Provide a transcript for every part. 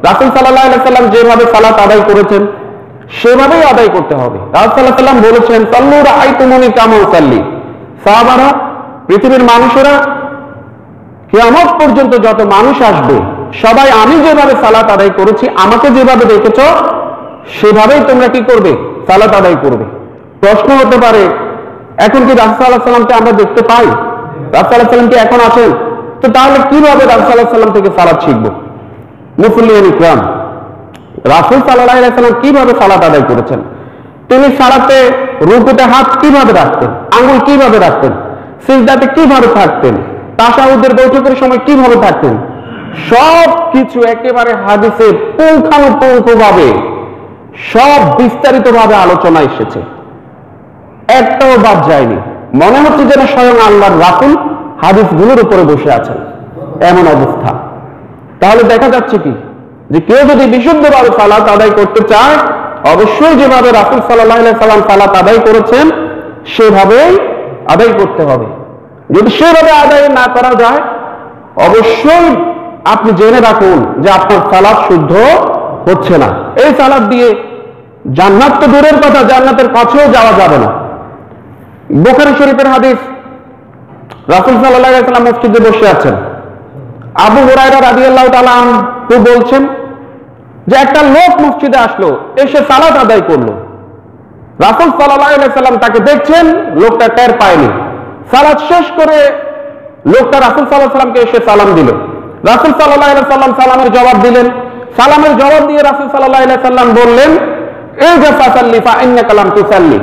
রাসূল সাল্লাল্লাহু আলাইহি সাল্লাম যেভাবে সালাত আদায় করেছেন সেভাবেই আদায় করতে হবে। রাসূল সাল্লাল্লাহু আলাইহি সাল্লাম বলেছেন, সাল্লু রাআইতুমুনি কামা উসাল্লি। সাহাবারা, পৃথিবীর মানুষেরা, কিয়ামত পর্যন্ত যত মানুষ আসবে সবাই আমি যেভাবে সালাত আদায় করেছি, আমাকে যেভাবে দেখেছ সেভাবেই তোমরা কি করবে? সালাত আদায় করবে। প্রশ্ন হতে পারে, এখন কি রাসূল সাল্লাল্লাহু আলাইহি সাল্লামকে আমরা দেখতে পাই? রাসূল সাল্লাল্লাহু আলাইহি সাল্লাম কি এখন আছেন? তো তাহলে কিভাবে রাসূল সাল্লাল্লাহু আলাইহি সাল্লাম থেকে সালাত শিখবো? মুসলিম ইকরাম, রাসূল সাল্লাল্লাহু আলাইহি সাল্লাম কিভাবে সালাত আদায় করেছেন? তিনি সালাতে রুকুতে হাত কিভাবে রাখতেন, আঙ্গুল কিভাবে রাখতেন, সিজদাতে কিভাবে থাকতেন, তাশাহুদের বৈঠকের সময় কিভাবে থাকতেন, সব কিছু একেবারে হাদিসে পুঙ্খানুপুঙ্খভাবে সব বিস্তারিতভাবে আলোচনা এসেছে, একটাও বাদ যায়নি। মনে হচ্ছে যেন স্বয়ং আল্লাহর রাসূল হাদিসগুলোর উপরে বসে আছেন, এমন অবস্থা। তাহলে দেখা যাচ্ছে কি, যে কেউ যদি বিশুদ্ধভাবে সালাত আদায় করতে চায়, অবশ্যই যেভাবে রাসূল সাল্লাল্লাহু আলাইহি সাল্লাম সালাত আদায় করেছেন সেভাবেই আদায় করতে হবে। যদি সেভাবে আদায় না করা যায়, অবশ্যই আপনি জেনে রাখুন যে আপনার সালাত শুদ্ধ হচ্ছে না। এই সালাত দিয়ে জান্নাত তো দূরের কথা, জান্নাতের কাছেও যাওয়া যাবে না। বুখারী শরীফের হাদিস, রাসূল সাল্লাল্লাহু আলাইহি সাল্লাম মসজিদে বসে আছেন। আবু হুরায়রা রাদিয়াল্লাহু তাআলা আনহু বলছেন যে একটা লোক মসজিদে আসলো, এসে সালাত আদায় করলো। রাসূল সাল্লাল্লাহু আলাইহি সাল্লাম তাকে দেখছেন, লোকটা টের পায়নি। সালাত শেষ করে লোকটা রাসূল সাল্লাল্লাহু আলাইহি সাল্লামকে এসে সালাম দিল। রাসূল সাল্লাল্লাহু আলাইহি সাল্লাম সালামের জবাব দিলেন। সালামের জবাব দিয়ে রাসূল সাল্লাল্লাহু আলাইহি সাল্লাম বললেন, ইরজা ফাসাল্লি ফা ইন্নাকা লাম তুসাল্লি।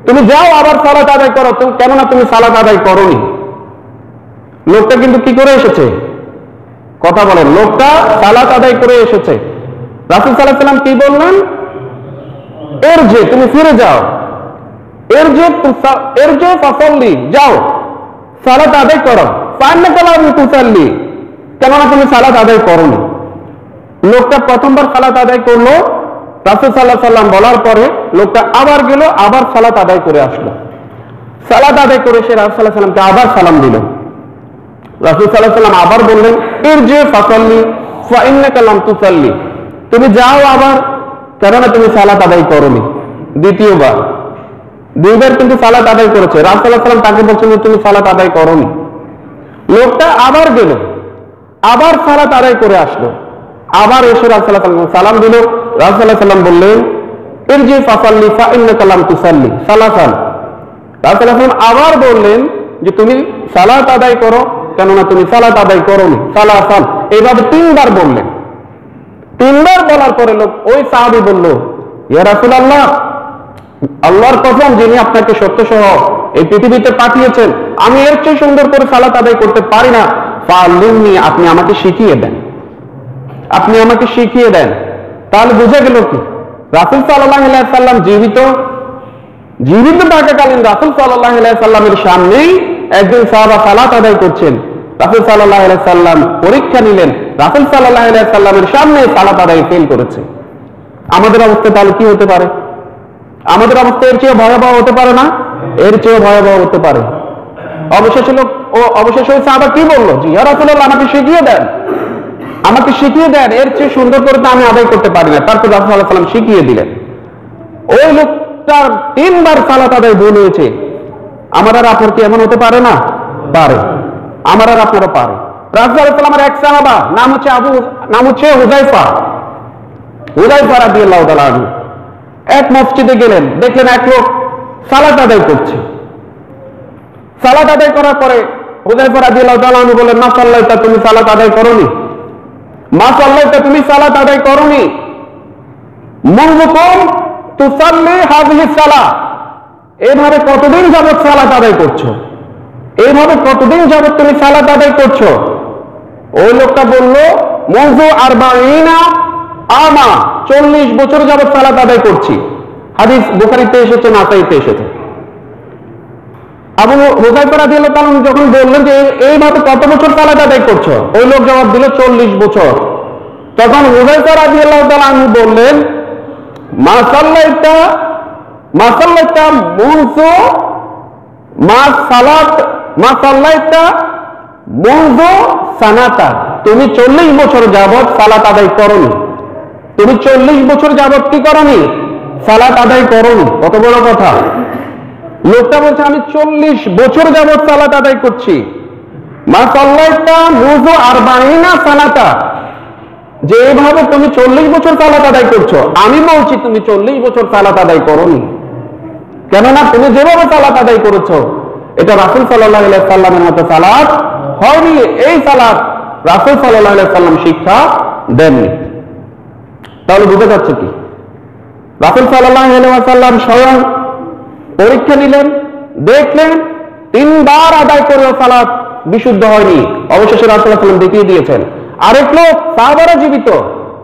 তুমি যাও আবার সালাত আদায় করো, কেননা তুমি সালাত আদায় করোনি। লোকটা কিন্তু কি করে এসেছে? কথা বলেন, লোকটা সালাত আদায় করে এসেছে। রাসূল সাল্লাল্লাহু আলাইহি সাল্লাম কি বললেন? ইরজি, তুমি ফিরে যাও। ইরজি ফাসাল্লি, যাও সালাত আদায় করো। ফা ইন্নাকা লাম তুসাল্লি, কেননা তুমি সালাত আদায় করোনি। লোকটা প্রথমবার সালাত আদায় করলো, রাসূল সাল্লাল্লাহু আলাইহি সাল্লাম বলার পরে লোকটা আবার গেল, আবার সালাত আদায় করে আসলো। সালাত আদায় করে সে রাসূল সাল্লাল্লাহু আলাইহি সাল্লামকে আবার সালাম দিল। রাসূল সাল্লাল্লাহু আলাইহি সাল্লাম আবার বললেন, ইরজি ফাসাল্লি ফা ইন্নাকা লাম তুসাল্লি, তুমি যাও আবার, কেননা তুমি সালাত আদায় করোনি। দ্বিতীয়বার, দুইবার কিন্তু সালাত আদায় করেছে। রাসূল সাল্লাল্লাহু আলাইহি সাল্লাম তাকে বলছেন তুমি সালাত আদায় করোনি। লোকটা আবার গেল, আবার সালাত আদায় করে আসলো, আবার এসে রাসূল সাল্লাল্লাহু আলাইহি সাল্লাম সালাম দিল। রাসূল সাল্লাল্লাহু আলাইহি সাল্লাম বললেন, ইরজি ফাসাল্লি ফা ইন্নাকা লাম তুসাল্লি সালাসান। রাসূল সাল্লাল্লাহু আলাইহি সাল্লাম আবার বললেন যে তুমি সালাত আদায় করো, কেননা তুমি সালাত আদায় করোনি, সালাসান। এইভাবে তিনবার বললেন। তিনবার বলার পরে লোক, ওই সাহাবী বলল, ইয়া রাসূলুল্লাহ, আল্লাহর কসম, যিনি আপনাকে সত্য সহ এই পৃথিবীতে পাঠিয়েছেন, আমি এর চেয়ে সুন্দর করে সালাত আদায় করতে পারি না। ফাআল্লিমনি, আপনি আমাকে শিখিয়ে দেন, আপনি আমাকে শিখিয়ে দেন। তাহলে বুঝে গেল কি, রাসূল সাল্লাল্লাহু আলাইহি সাল্লাম জীবিত থাকাকালীন রাসূল সাল্লাল্লাহু আলাইহি সাল্লামের সামনেই একজন সাহাবা সালাত আদায় করছেন। রাসূল সাল্লাল্লাহু আলাইহি সাল্লাম পরীক্ষা নিলেন, রাসূল সাল্লাল্লাহু আলাইহি সাল্লামের সামনে সালাত আদায় ফেল করেছে। আমাদের অবস্থা তাহলে কি হতে পারে? আমাদের অবস্থা এর চেয়ে ভয়াবহ হতে পারে না? এর চেয়ে ভয়াবহ হতে পারে। অবশেষে ওই সাহাবা কি বললো, জি ইয়া রাসূলুল্লাহ, আমাকে শিখিয়ে দেন, আমাকে শিখিয়ে দেন, এর চেয়ে সুন্দর করে তো আমি আদায় করতে পারি না। তারপর রাসূল সাল্লাল্লাহু আলাইহি সাল্লাম শিখিয়ে দিলেন। ওই লোকটার তিনবার সালাত আদায় ভুল হয়েছে। আমার আর আপনার কি এমন হতে পারে না? পারে, আমার আর আপনারও পারে। রাসূল সাল্লাল্লাহু আলাইহি সাল্লামের এক সাহাবা, নাম হচ্ছে হুযায়ফা রাদিয়াল্লাহু তাআলা আনহু, এক মসজিদে গেলেন, দেখলেন এক লোক সালাত আদায় করছে। সালাত আদায় করার পরে হুযায়ফা রাদিয়াল্লাহু তাআলা আনহু বললেন, মা সাল্লাইতা, তুমি সালাত আদায় করোনি, মা সাল্লাইতা, তুমি সালাত আদায় করোনি। মুনযুকুম তুসাল্লি হাযিহি সালাহ, এইভাবে কতদিন যাবত সালাত আদায় করছো? এইভাবে কতদিন যাবত তুমি সালাত আদায় করছো? ওই লোকটা বলল, মুযু 40 আমা, 40 বছর যাবত সালাত আদায় করছি। হাদিস বুখারীতে এসেছে, নাসাইতে এসেছে। আবু হুযায়ফা রাদিয়াল্লাহু তাআলা যখন বললেন যে এইভাবে কত বছর সালাত আদায় করছো, ওই লোক জবাব দিল 40 বছর। তখন হুযায়ফা রাদিয়াল্লাহু তাআলা আনহু বললেন, মা সাল্লাইতা মুনযু সানাতা, তুমি 40 বছর যাবত সালাত আদায় করনি, তুমি 40 বছর যাবত কি করনি? সালাত আদায় করনি। কত বড় কথা! লোকটা বলছে আমি 40 বছর যাবত সালাত আদায় করছি। মা সাল্লাইতা মুযু 40 সালাতা, যেভাবে তুমি 40 বছর সালাত আদায় করছো, আমি বলছি তুমি 40 বছর সালাত আদায় করনি। কেননা তুমি যেভাবে সালাত আদায় করেছো এটা রাসূল সাল্লাল্লাহু আলাইহি সাল্লামের মতো সালাত হয়নি। এই সালাত রাসূল সাল্লাল্লাহু আলাইহি সাল্লাম শিক্ষা দেননি। তাহলে বুঝা যাচ্ছে কি? রাসূল সাল্লাল্লাহু আলাইহি সাল্লাম স্বয়ং পরীক্ষা নিলেন, দেখলেন 3 বার আদায় করেও সালাত বিশুদ্ধ হয়নি। অবশেষে রাসূল সাল্লাল্লাহু আলাইহি সাল্লাম দেখিয়ে দিয়েছেন। আরেক লোক সাহাবারা জীবিত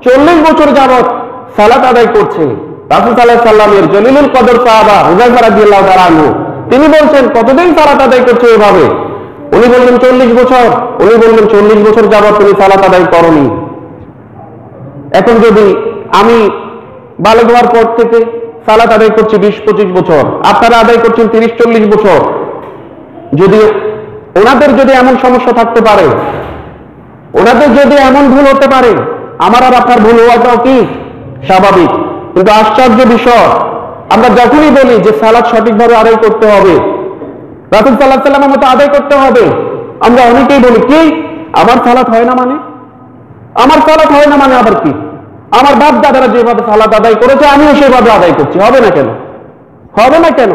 40 বছর যাবত সালাত আদায় করছে। রাসূল সাল্লাল্লাহু আলাইহি সাল্লামের জলিলুল কদর সাহাবা হুযায়ফা রাদিয়াল্লাহু তাআলা আনহু, তিনি বলছেন কতদিন সালাত আদায় করছো এভাবে? উনি বললেন 40 বছর। উনি বললেন 40 বছর যাবত তুমি সালাত আদায় করনি। এখন যদি আমি বালেগ হওয়ার পর থেকে সালাত আদায় করছি 20-25 বছর, আপনারা আদায় করছেন 30-40 বছর, যদি ওনাদের যদি এমন সমস্যা থাকতে পারে, ওনাদের যদি এমন ভুল হতে পারে, আমার আর আপনার ভুল হওয়াটাও কি স্বাভাবিক। কিন্তু আশ্চর্য বিষয়, আমরা যখনই বলি যে সালাত সঠিকভাবে আদায় করতে হবে, রাসূল সাল্লাল্লাহু আলাইহি ওয়াসাল্লামের মতো আদায় করতে হবে, আমরা অনেকেই বলি কি আমার সালাত হয় না মানে, আমার সালাত হয় না মানে আবার কি? আমার বাপ দাদারা যেভাবে সালাত আদায় করেছে আমিও সেভাবে আদায় করছি, হবে না কেন? হবে না কেন?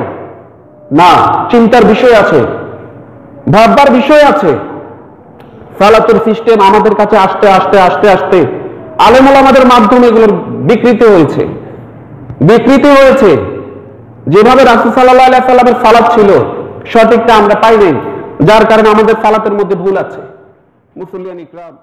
না, চিন্তার বিষয় আছে, ভাববার বিষয় আছে। সালাতের সিস্টেম আমাদের কাছে আস্তে আস্তে আস্তে আস্তে আলেম ওলামাদের মাধ্যমে এগুলোর বিকৃতি হয়েছে। যেভাবে রাসূল সাল্লাল্লাহু আলাইহি সাল্লামের সালাত ছিল সঠিকটা আমরা পাই নাই, যার কারণে আমাদের সালাতের মধ্যে ভুল আছে। মুসল্লিয়ান ইকরাম।